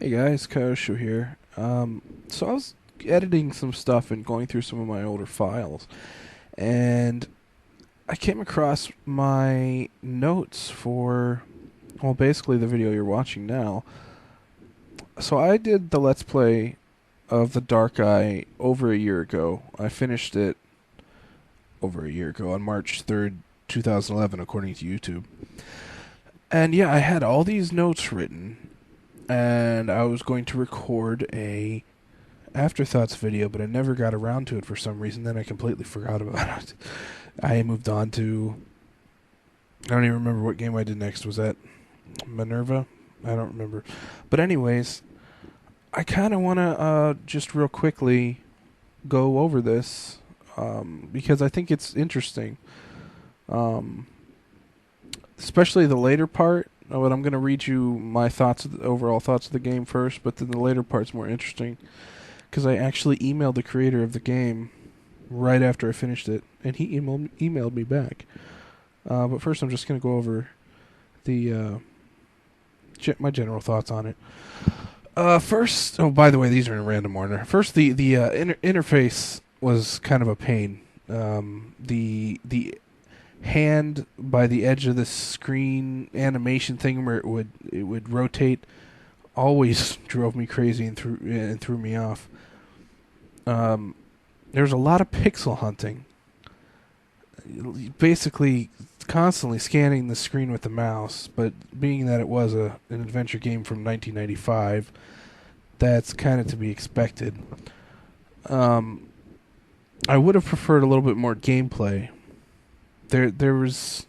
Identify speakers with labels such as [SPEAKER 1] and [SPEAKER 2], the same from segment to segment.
[SPEAKER 1] Hey guys, Koshu here. So I was editing some stuff and going through some of my older files, and I came across my notes for, well, basically the video you're watching now. So I did the Let's Play of The Dark Eye over a year ago. I finished it over a year ago on March 3rd, 2011, according to YouTube. And yeah, I had all these notes written, and I was going to record a Afterthoughts video, but I never got around to it for some reason. Then I completely forgot about it. I moved on to. I don't even remember what game I did next. Was that Minerva? I don't remember. But, anyways, I kind of want to just real quickly go over this because I think it's interesting. Um, Especially the later part. But I'm going to read you my thoughts, overall thoughts of the game first, but then the later part's more interesting because I actually emailed the creator of the game right after I finished it, and he emailed me back. But first, I'm just going to go over the my general thoughts on it. First, oh, by the way, these are in random order. First, the interface was kind of a pain. The hand by the edge of the screen animation thing where it would rotate always drove me crazy and threw me off. Um, there was a lot of pixel hunting. Basically, constantly scanning the screen with the mouse, but being that it was an adventure game from 1995, that's kind of to be expected. Um, I would have preferred a little bit more gameplay. There was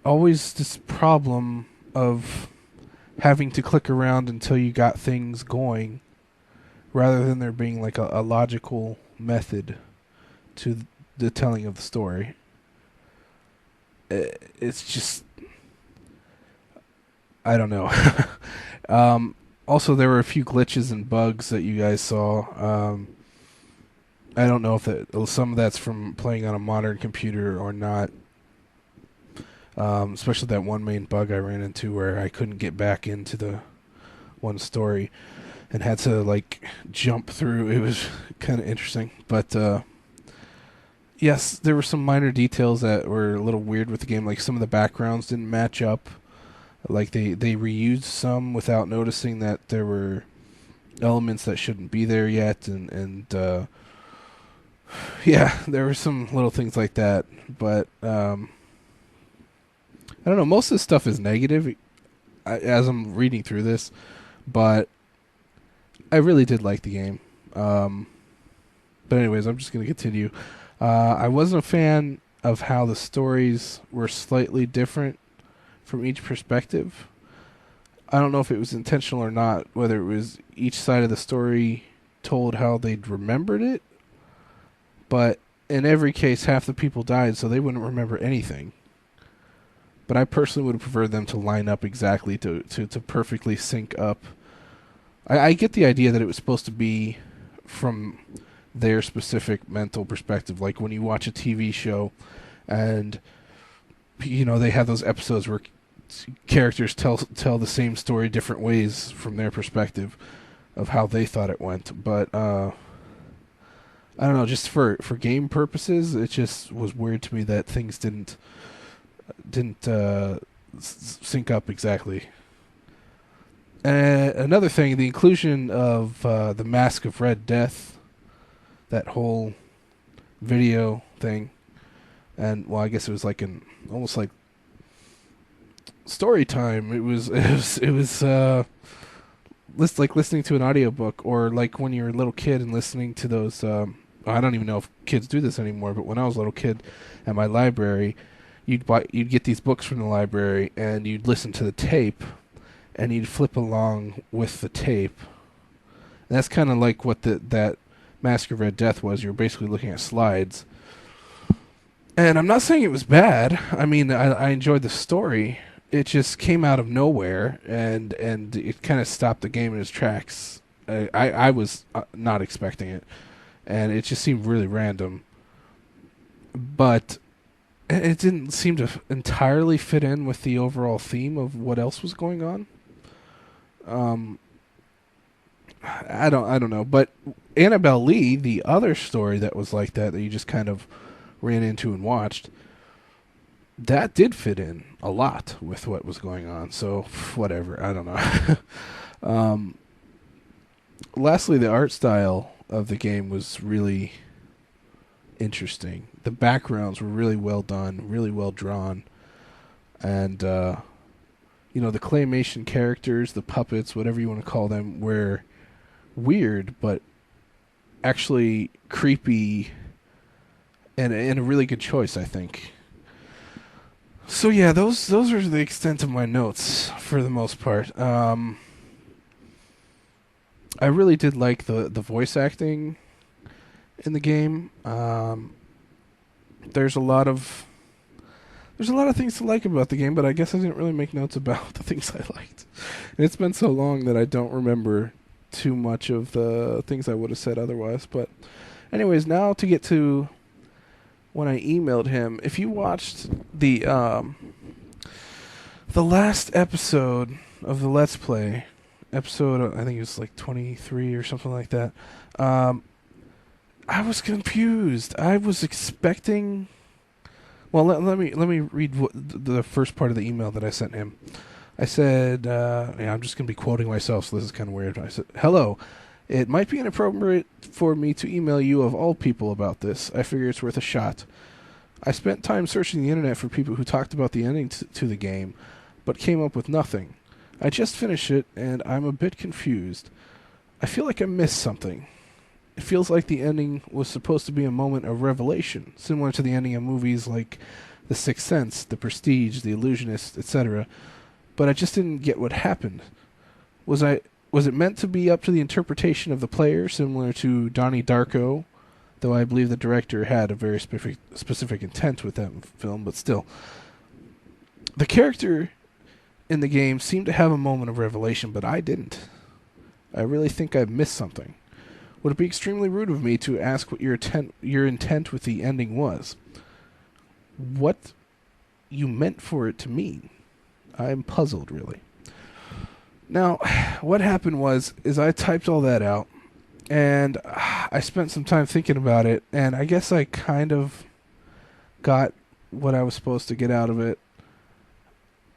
[SPEAKER 1] always this problem of having to click around until you got things going, rather than there being like a logical method to the telling of the story. It's just, I don't know. Also, there were a few glitches and bugs that you guys saw. I don't know if some of that's from playing on a modern computer or not. Especially that one main bug I ran into where I couldn't get back into the one story and had to like jump through. It was kind of interesting, but yes, there were some minor details that were a little weird with the game. Like some of the backgrounds didn't match up. Like they reused some without noticing that there were elements that shouldn't be there yet, and yeah, there were some little things like that. But I don't know. Most of the stuff is negative as I'm reading through this, but I really did like the game. But anyways, I'm just going to continue. I wasn't a fan of how the stories were slightly different from each perspective. I don't know if it was intentional or not, whether it was each side of the story told how they'd remembered it, but in every case, half the people died, so they wouldn't remember anything. But I personally would have preferred them to line up exactly to perfectly sync up. I get the idea that it was supposed to be from their specific mental perspective, like when you watch a TV show and they have those episodes where characters tell the same story different ways from their perspective of how they thought it went. But I don't know, just for game purposes, it just was weird to me that things didn't sync up exactly. Another thing, the inclusion of the Mask of Red Death, that whole video thing, and well, I guess it was like almost like story time. It was like listening to an audiobook, or like when you're a little kid and listening to those. I don't even know if kids do this anymore, but when I was a little kid at my library, you'd get these books from the library and you'd listen to the tape and you'd flip along with the tape. And that's kind of like what that Mask of Red Death was. You're basically looking at slides. And I'm not saying it was bad. I mean, I enjoyed the story. It just came out of nowhere, and it kind of stopped the game in its tracks. I was not expecting it, and it just seemed really random. But it didn't seem to entirely fit in with the overall theme of what else was going on. I don't know. But Annabelle Lee, the other story that was like that you just kind of ran into and watched, that did fit in a lot with what was going on. So whatever, I don't know. um, Lastly, the art style of the game was really interesting. The backgrounds were really well done, really well drawn, and the claymation characters, the puppets, whatever you want to call them, were weird but actually creepy and a really good choice, I think. So yeah, those are the extent of my notes for the most part. I really did like the voice acting in the game. There's a lot of things to like about the game, but I guess I didn't really make notes about the things I liked. And it's been so long that I don't remember too much of the things I would have said otherwise. But anyways, now to get to when I emailed him. If you watched the last episode of the Let's Play, episode I think it was like 23 or something like that, I was confused. I was expecting. Well, let me read the first part of the email that I sent him. I said, I'm just going to be quoting myself, so this is kind of weird. I said, "Hello, it might be inappropriate for me to email you of all people about this. I figure it's worth a shot. I spent time searching the internet for people who talked about the ending to the game, but came up with nothing. I just finished it, and I'm a bit confused. I feel like I missed something. It feels like the ending was supposed to be a moment of revelation, similar to the ending of movies like The Sixth Sense, The Prestige, The Illusionist, etc. But I just didn't get what happened. Was it meant to be up to the interpretation of the player, similar to Donnie Darko, though I believe the director had a very specific intent with that film, but still. The character in the game seemed to have a moment of revelation, but I didn't. I really think I missed something. Would it be extremely rude of me to ask what your intent with the ending was? What you meant for it to mean? I'm puzzled, really." Now, what happened is I typed all that out, and I spent some time thinking about it, and I guess I kind of got what I was supposed to get out of it.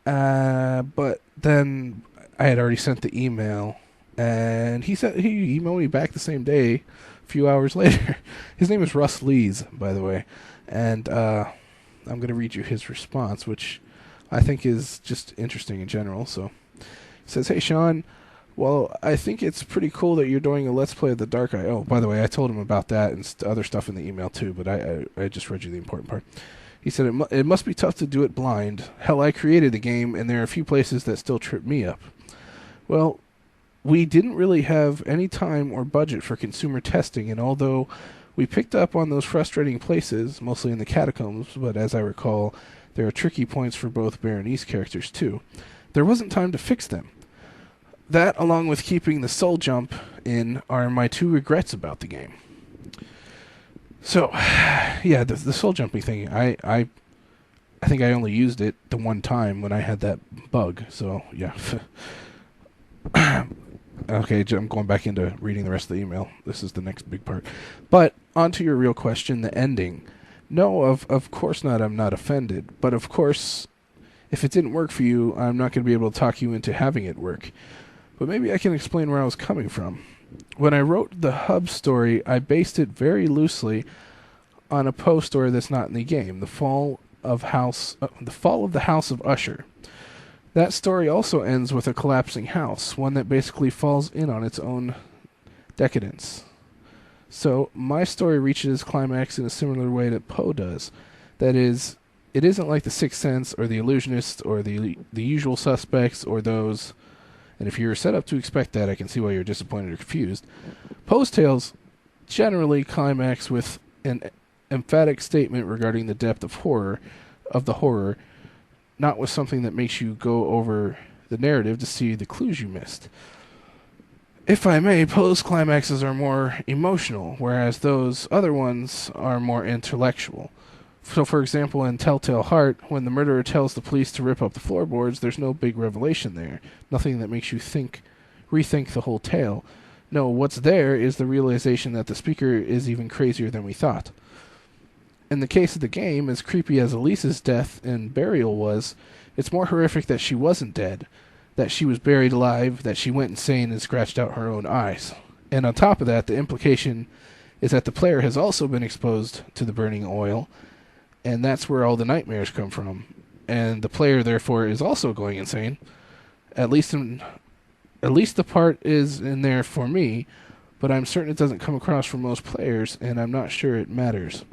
[SPEAKER 1] But then I had already sent the email, and he emailed me back the same day, a few hours later. His name is Russ Lees, by the way, and I'm going to read you his response, which I think is just interesting in general. So he says, "Hey Sean, well, I think it's pretty cool that you're doing a Let's Play of the Dark Eye." Oh, by the way, I told him about that and other stuff in the email too, but I just read you the important part. He said, it must be tough to do it blind. Hell, I created the game, and there are a few places that still trip me up. Well, we didn't really have any time or budget for consumer testing, and although we picked up on those frustrating places, mostly in the catacombs, but as I recall, there are tricky points for both Berenice characters too, there wasn't time to fix them. That, along with keeping the soul jump in, are my two regrets about the game." So, yeah, the soul jumping thing, I think I only used it the one time when I had that bug, so, yeah. Okay, I'm going back into reading the rest of the email. This is the next big part. But, on to your real question, the ending. No, of course not, I'm not offended. But, of course, if it didn't work for you, I'm not going to be able to talk you into having it work. But maybe I can explain where I was coming from. When I wrote the hub story, I based it very loosely on a Poe story that's not in the game, the fall of the House of Usher. That story also ends with a collapsing house, one that basically falls in on its own decadence. So my story reaches climax in a similar way that Poe does. That is, it isn't like The Sixth Sense or The Illusionist or the Usual Suspects or those. And if you're set up to expect that, I can see why you're disappointed or confused. Poe's tales generally climax with an emphatic statement regarding the depth of the horror, not with something that makes you go over the narrative to see the clues you missed. If I may, Poe's climaxes are more emotional, whereas those other ones are more intellectual. So, for example, in Telltale Heart, when the murderer tells the police to rip up the floorboards, there's no big revelation there. Nothing that makes you rethink the whole tale. No, what's there is the realization that the speaker is even crazier than we thought. In the case of the game, as creepy as Elise's death and burial was, it's more horrific that she wasn't dead, that she was buried alive, that she went insane and scratched out her own eyes. And on top of that, the implication is that the player has also been exposed to the burning oil, and that's where all the nightmares come from. And the player, therefore, is also going insane. At least the part is in there for me, but I'm certain it doesn't come across for most players, and I'm not sure it matters.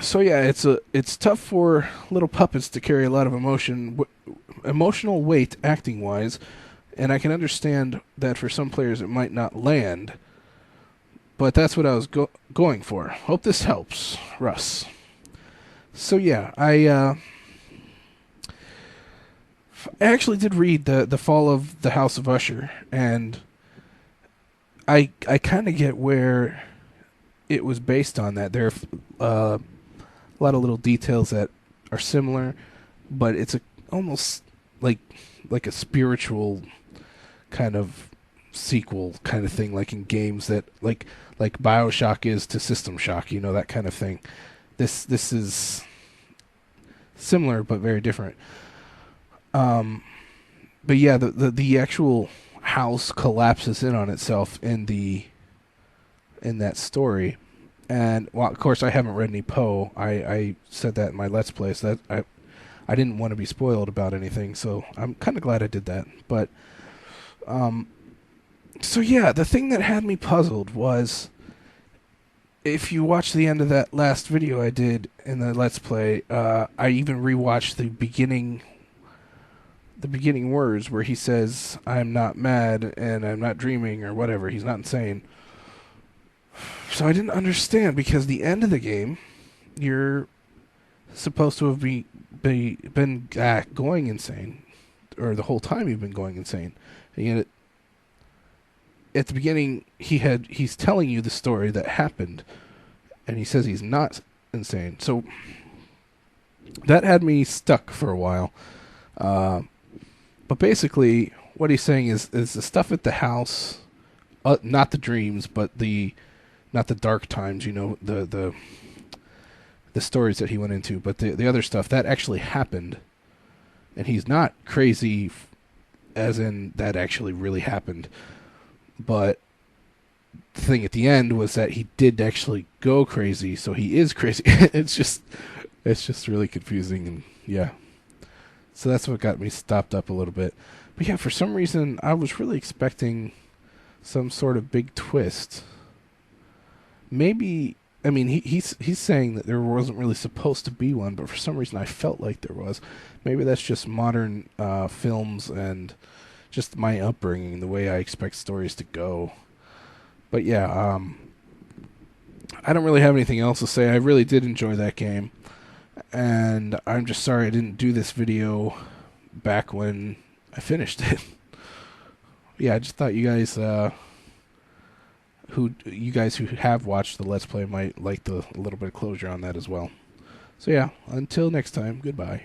[SPEAKER 1] So yeah, it's tough for little puppets to carry a lot of emotional weight acting wise, and I can understand that for some players it might not land. But that's what I was going for. Hope this helps, Russ. So yeah, I actually did read the Fall of the House of Usher, and I kind of get where it was based on that. There are a lot of little details that are similar, but it's almost like a spiritual kind of sequel kind of thing, like in games that like BioShock is to System Shock, that kind of thing. This is similar but very different. But yeah, the actual house collapses in on itself in that story. And well, of course, I haven't read any Poe. I said that in my Let's Play, so that I didn't want to be spoiled about anything. So I'm kind of glad I did that. But so yeah, the thing that had me puzzled was, if you watch the end of that last video I did in the Let's Play, I even rewatched the beginning words where he says, "I'm not mad and I'm not dreaming," or whatever. He's not insane. So I didn't understand, because the end of the game, you're supposed to have been going insane, or the whole time you've been going insane. And yet, at the beginning, he's telling you the story that happened, and he says he's not insane. So that had me stuck for a while. But basically, what he's saying is the stuff at the house, not the dreams, but not the dark times, the stories that he went into, but the other stuff that actually happened, and he's not crazy, as in that actually really happened. But the thing at the end was that he did actually go crazy, so he is crazy. it's just really confusing, and yeah. So that's what got me stopped up a little bit. But yeah, for some reason I was really expecting some sort of big twist. Maybe, I mean, he's saying that there wasn't really supposed to be one, but for some reason I felt like there was. Maybe that's just modern films and just my upbringing, the way I expect stories to go. But yeah, I don't really have anything else to say. I really did enjoy that game, and I'm just sorry I didn't do this video back when I finished it. Yeah, I just thought you guys who have watched the Let's Play might like a little bit of closure on that as well. So yeah, until next time, goodbye.